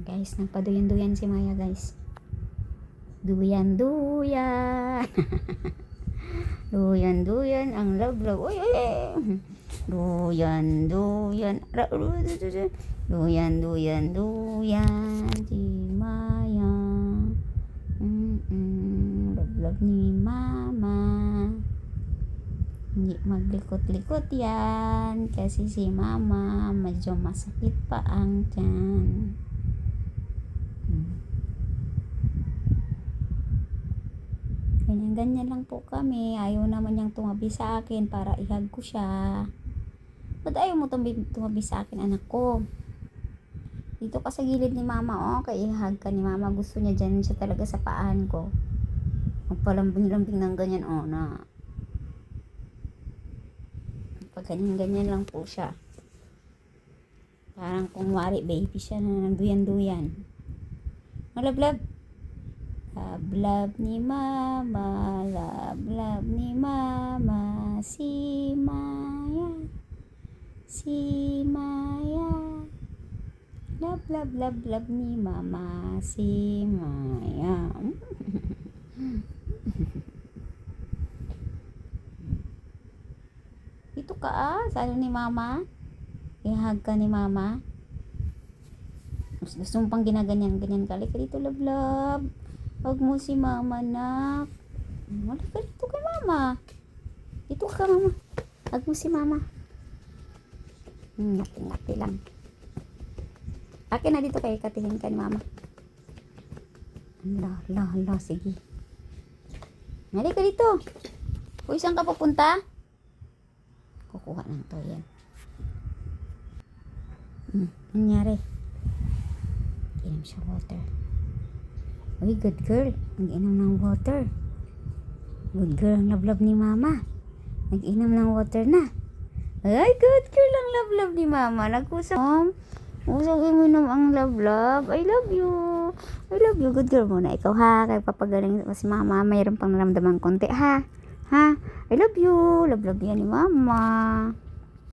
Guys, nagpaduyan-duyan si Maya, guys. Duyan-duyan. Duyan-duyan ang love-love. Uy, uy, uy. Duyan-duyan. Duyan-duyan-duyan si Maya. Love-love ni Mama. Hindi maglikot-likot yan kasi si Mama medyo masakit pa ang tiyan. Ganyan lang po kami. Ayaw naman niyang tumabi sa akin para ihag ko siya. Ba't ayaw mo tumabi sa akin, anak ko? Dito ka sa gilid ni Mama, oh. Kaya ihag ka ni Mama. Gusto niya dyan siya talaga sa paan ko. Magpalambing-lambing ng ganyan, oh, na. Pag ganyan lang po siya. Parang kung wari baby siya na nagduyan-duyan. Love-love. Love-love ni Mama. Love-love ni Mama. Si Maya. Si Maya. Love ni Mama. Si Maya. Ito ka salo ni Mama. Ihag ka ni Mama. Gusto mo pang ginaganyan-ganyan ka. Halika dito, love. Hug mo si Mama, nak. Halika dito kay Mama. Dito ka, Mama. Hug mo si Mama. Ngati-ngati lang. Akin na dito kay katihin ka ni Mama. Ala, sige. Halika dito. Uy, saan ka pupunta? Kukuha ng to yan. Nangyari? Inom siya water. Uy, good girl. Nag-inom ng water. Good girl ang love-love ni Mama. Nag-inom ng water na. Ay, good girl ang love-love ni Mama. Nag-usap. Usap iminom ang love-love. I love you. I love you. Good girl muna. Ikaw ha. Kaya papagaling si Mama. Mayroon pang naramdaman konti ha. Ha? I love you. Love-love yan ni Mama.